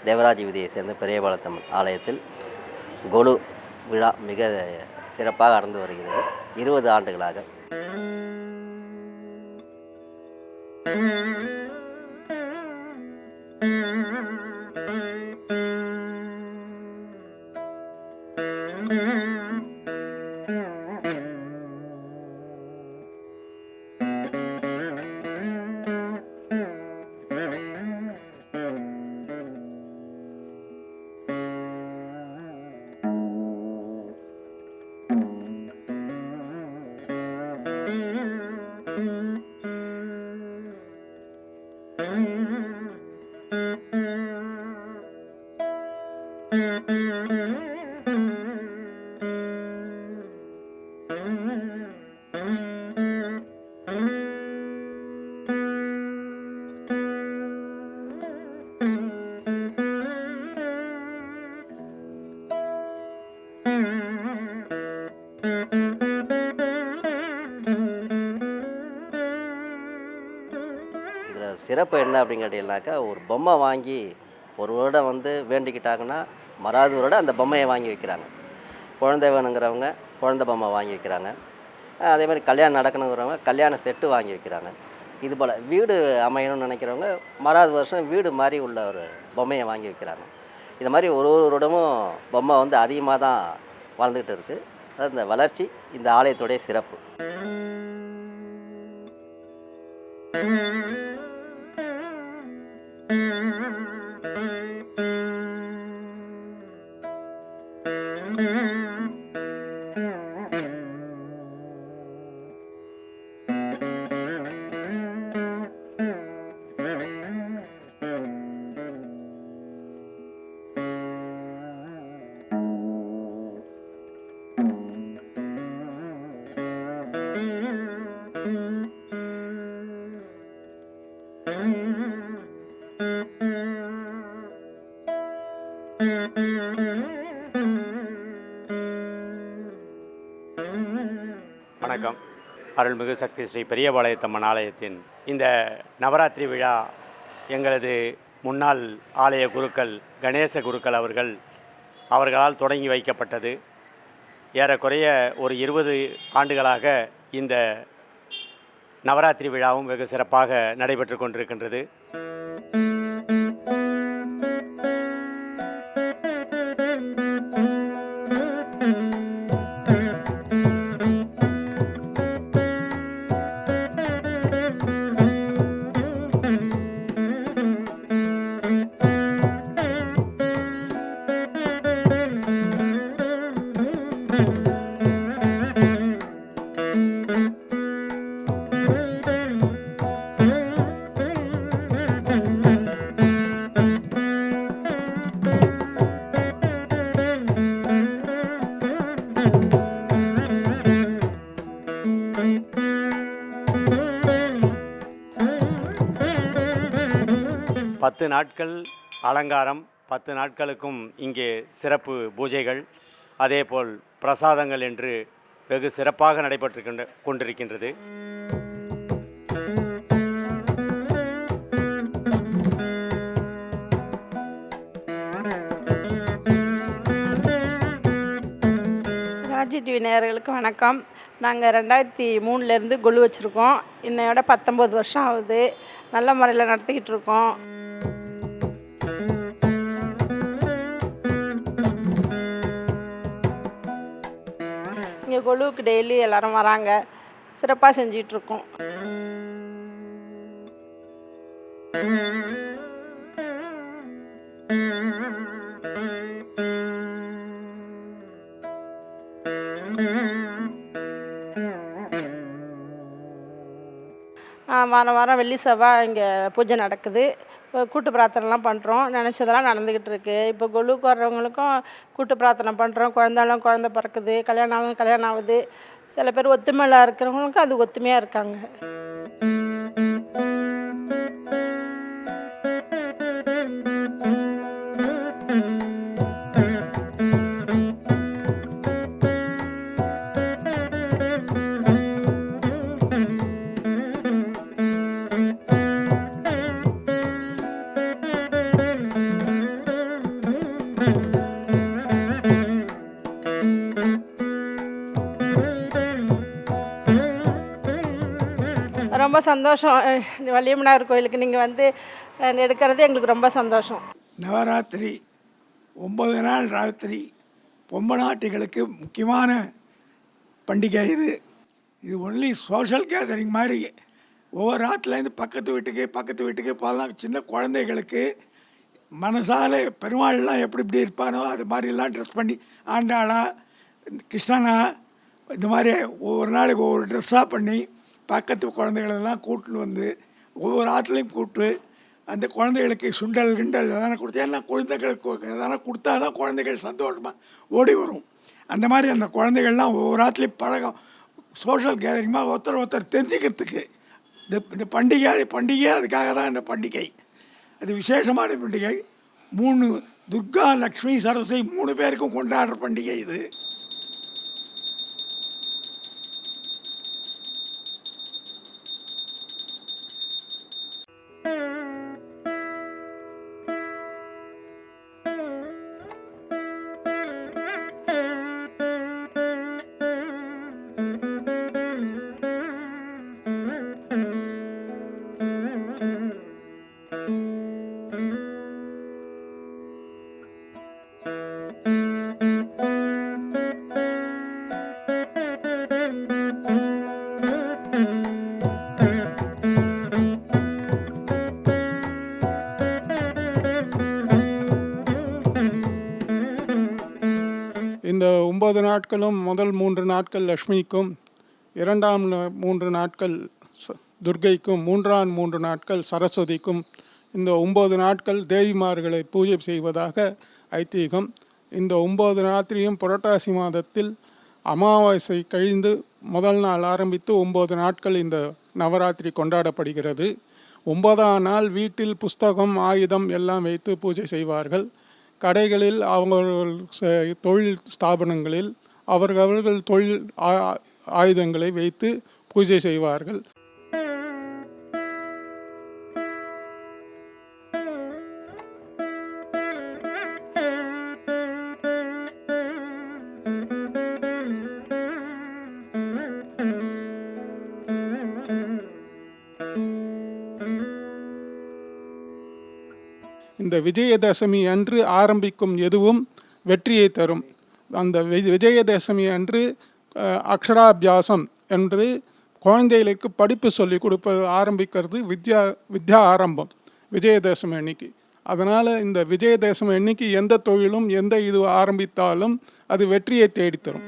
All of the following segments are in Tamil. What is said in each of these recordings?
தேவராஜ வீதியை சேர்ந்த பெரியபாளையத்தம்மன் ஆலயத்தில் கொலு விழா மிக சிறப்பாக நடந்து வருகிறது. 20 ஆண்டுகளாக. இதில் சிறப்பு என்ன அப்படின்னு கேட்டீங்கன்னாக்கா, ஒரு பொம்மை வாங்கி ஒரு வருடம் வேண்டிக்கிட்டாங்கன்னா மறாவது வருடம் அந்த பொம்மையை வாங்கி வைக்கிறாங்க. குழந்தை வேணுங்கிறவங்க குழந்தை பொம்மை வாங்கி வைக்கிறாங்க. அதே மாதிரி கல்யாணம் நடக்கணுங்கிறவங்க கல்யாண செட்டு வாங்கி வைக்கிறாங்க. இது போல் வீடு அமையணும்னு நினைக்கிறவங்க மறாவது வருஷம் வீடு மாதிரி உள்ள ஒரு பொம்மையை வாங்கி வைக்கிறாங்க. இது மாதிரி ஒரு வருடமும் பொம்மை அதிகமாக தான் வளர்ந்துக்கிட்டு இருக்குது. அது இந்த வளர்ச்சி இந்த ஆலயத்துடைய சிறப்பு. வணக்கம். அருள்மிகு சக்தி ஸ்ரீ பெரியபாளையத்தம்மன் ஆலயத்தின் இந்த நவராத்திரி விழா எங்களது முன்னாள் ஆலய குருக்கள் கணேச குருக்கள் அவர்களால் தொடங்கி வைக்கப்பட்டது. ஏறக்குறைய ஒரு 20 ஆண்டுகளாக இந்த நவராத்திரி விழாவும் வெகு சிறப்பாக நடைபெற்று கொண்டிருக்கின்றது. பத்து நாட்கள் அலங்காரம், 10 நாட்களுக்கும் இங்கே சிறப்பு பூஜைகள், அதேபோல் பிரசாதங்கள் என்று வெகு சிறப்பாக நடைபெற்று கொண்டிருக்கின்றது. ராஜி டிவி நேயர்களுக்கு வணக்கம். நாங்கள் 2003 கொலு வச்சுருக்கோம். இன்னையோட 19 வருஷம் ஆகுது. நல்ல முறையில் நடத்திக்கிட்டு இருக்கோம். இங்கே கொலுவுக்கு டெய்லி எல்லோரும் வராங்க. சிறப்பாக செஞ்சிகிட்ருக்கோம். வாரம் வாரம் வெள்ளி செவ்வாய் இங்கே பூஜை நடக்குது. கூட்டு பிரார்த்தனைலாம் பண்ணுறோம். நினச்சதெல்லாம் நடந்துக்கிட்டு இருக்குது. இப்போ கொலுவுக்கு வர்றவங்களுக்கும் கூட்டு பிரார்த்தனை பண்ணுறோம். குழந்தை பிறக்குது, கல்யாணம் ஆகுது. சில பேர் ஒத்துமையில் இருக்கிறவங்களுக்கும் அது ஒத்துமையாக இருக்காங்க. ரொம்ப சந்தோஷம். வள்ளியம்மனார் கோயிலுக்கு நீங்கள் வந்து எடுக்கிறது எங்களுக்கு ரொம்ப சந்தோஷம். நவராத்திரி 9 நாள் ராத்திரி பொம்மநாட்டிகளுக்கு முக்கியமான பண்டிகை இது. இது ஒன்லி சோஷியல் கேதரிங் மாதிரி. ஒவ்வொரு ராத்திலேருந்து பக்கத்து வீட்டுக்கு போகலாம். சின்ன குழந்தைகளுக்கு மனசால பெருமாள்லாம் எப்படி இப்படி இருப்பானோ அது மாதிரிலாம் ட்ரெஸ் பண்ணி ஆண்டாளா கிருஷ்ணனா இந்த மாதிரி ஒவ்வொரு நாளைக்கு ஒவ்வொரு ட்ரெஸ்ஸாக பண்ணி பக்கத்து குழந்தைகளெல்லாம் கூட்டின்னு வந்து ஒவ்வொரு ஆற்றுலையும் கூப்பிட்டு அந்த குழந்தைகளுக்கு சுண்டல் கிண்டல் எதனா கொடுத்து, ஏன்னா குழந்தைகளுக்கு எதனா கொடுத்தா தான் குழந்தைகள் சந்தோஷமாக ஓடி வரும். அந்த மாதிரி அந்த குழந்தைகள்லாம் ஒவ்வொரு ஆற்றுலையும் பழகம், சோஷியல் கேதரிங்மாக ஒருத்தர் தெரிஞ்சுக்கிறதுக்கு இந்த பண்டிகை அதுக்காக தான் இந்த பண்டிகை. அது விசேஷமான பண்டிகை. 3 துர்கா லக்ஷ்மி சரஸ்வதி 3 பேருக்கும் கொண்டாடுற பண்டிகை இது. இந்த 9 நாட்களும் முதல் 3 நாட்கள் லக்ஷ்மிக்கும், இரண்டாம் 3 நாட்கள் துர்க்கைக்கும், மூன்றாம் 3 நாட்கள் சரஸ்வதிக்கும் இந்த 9 நாட்கள் தேவிமார்களை பூஜை செய்வதாக ஐதீகம். இந்த 9 ராத்திரியும் புரட்டாசி மாதத்தில் அமாவாசை கழிந்து முதல் நாள் ஆரம்பித்து 9 நாட்கள் இந்த நவராத்திரி கொண்டாடப்படுகிறது. 9ஆம் நாள் வீட்டில் புஸ்தகம், ஆயுதம் எல்லாம் வைத்து பூஜை செய்வார்கள். கடைகளில் அவர்கள் தொழில் ஸ்தாபனங்களில் அவர்கள் தொழில் ஆயுதங்களை வைத்து பூஜை செய்வார்கள். இந்த விஜயதசமி அன்று ஆரம்பிக்கும் எதுவும் வெற்றியை தரும். அந்த விஜயதசமி அன்று அக்ஷராபியாசம் என்று குழந்தைகளுக்கு படிப்பு சொல்லி கொடுப்பது ஆரம்பிக்கிறது வித்யா ஆரம்பம் விஜயதசமி அன்னைக்கு. அதனால் இந்த விஜயதசமி அன்னைக்கு எந்த தொழிலும் எந்த இது ஆரம்பித்தாலும் அது வெற்றியை தேடித்தரும்.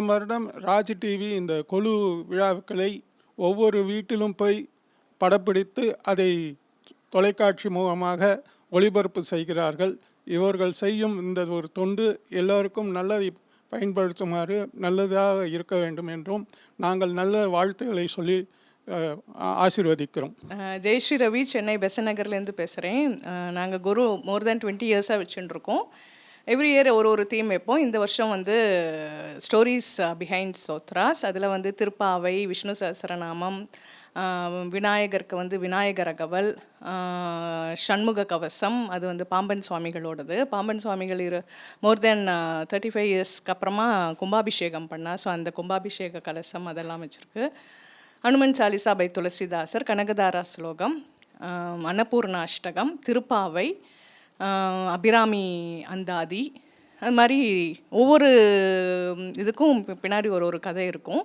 வருடம் ராஜ் டிவி இந்த கொலு விழாக்களை ஒவ்வொரு வீட்டிலும் போய் படப்பிடித்து அதை தொலைக்காட்சி மூலமாக ஒளிபரப்பு செய்கிறார்கள். இவர்கள் செய்யும் இந்த ஒரு தொண்டு எல்லோருக்கும் நல்லதை பயன்படுத்துமாறு நல்லதாக இருக்க வேண்டும் என்றும் நாங்கள் நல்ல வாழ்த்துக்களை சொல்லி ஆசீர்வதிக்கிறோம். ஜெயஸ்ரீ ரவி, சென்னை பெசன்ட் நகர்லேருந்து பேசுகிறேன். நாங்கள் குரு மோர் தேன் 20 இயர்ஸாக வச்சுட்டுருக்கோம். எவ்ரி இயர் ஒரு தீம் வைப்போம். இந்த வருஷம் வந்து ஸ்டோரிஸ் பிஹைண்ட் சோத்ராஸ். அதில் வந்து திருப்பாவை, விஷ்ணு சஹஸ்ரநாமம், விநாயகருக்கு வந்து விநாயகர் அகவல், ஷண்முக கவசம், அது வந்து பாம்பன் சுவாமிகளோடது. பாம்பன் சுவாமிகள் மோர் தென் 35 இயர்ஸ்க்கு அப்புறமா கும்பாபிஷேகம் பண்ணால், ஸோ அந்த கும்பாபிஷேக கலசம் அதெல்லாம் வச்சுருக்கு. ஹனுமன் சாலிசா பை துளசிதாசர், கனகதாரா ஸ்லோகம், அன்னபூர்ணா அஷ்டகம், திருப்பாவை, அபிராமி அந்தாதி, அது மாதிரி ஒவ்வொரு இதுக்கும் பின்னாடி ஒரு ஒரு கதை இருக்கும்.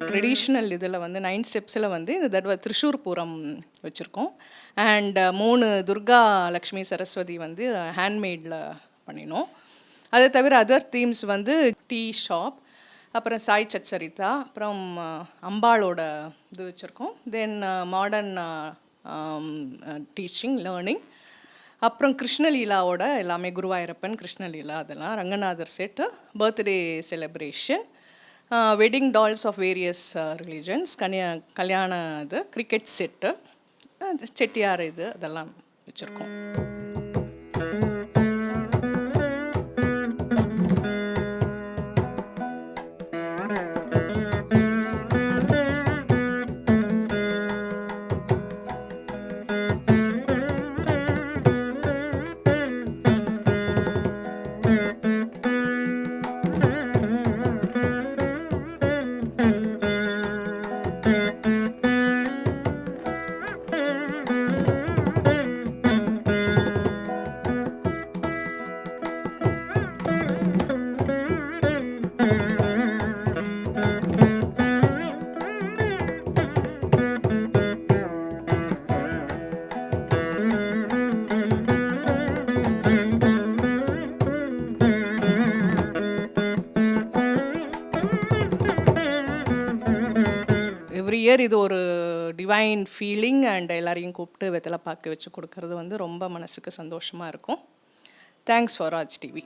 ட்ரெடிஷ்னல் இதில் வந்து 9 ஸ்டெப்ஸில் வந்து இந்த தடவை திரிஷூர் பூரம் வச்சுருக்கோம். அண்ட் 3 துர்கா லக்ஷ்மி சரஸ்வதி வந்து ஹேண்ட்மேடில் பண்ணினோம். அதை தவிர அதர் தீம்ஸ் வந்து டீ ஷாப், அப்புறம் சாய் சச்சரிதா, அப்புறம் அம்பாளோட இது வச்சுருக்கோம். தென் மாடர்ன் டீச்சிங் லேர்னிங், அப்புறம் கிருஷ்ணலீலாவோட எல்லாமே குருவாயூரப்பன் கிருஷ்ணலீலா, அதெல்லாம் Ranganathar set, birthday celebration, wedding dolls of various religions, கல்யாண இது, கிரிக்கெட் செட்டு, செட்டியார் இது அதெல்லாம் வச்சுருக்கோம். எவ்ரி இயர் இது ஒரு டிவைன் ஃபீலிங் அண்ட் எல்லாரையும் கூப்பிட்டு வெத்தலை பாக்கு வச்சு கொடுக்கறது வந்து ரொம்ப மனசுக்கு சந்தோஷமாக இருக்கும். Thanks for Raj TV.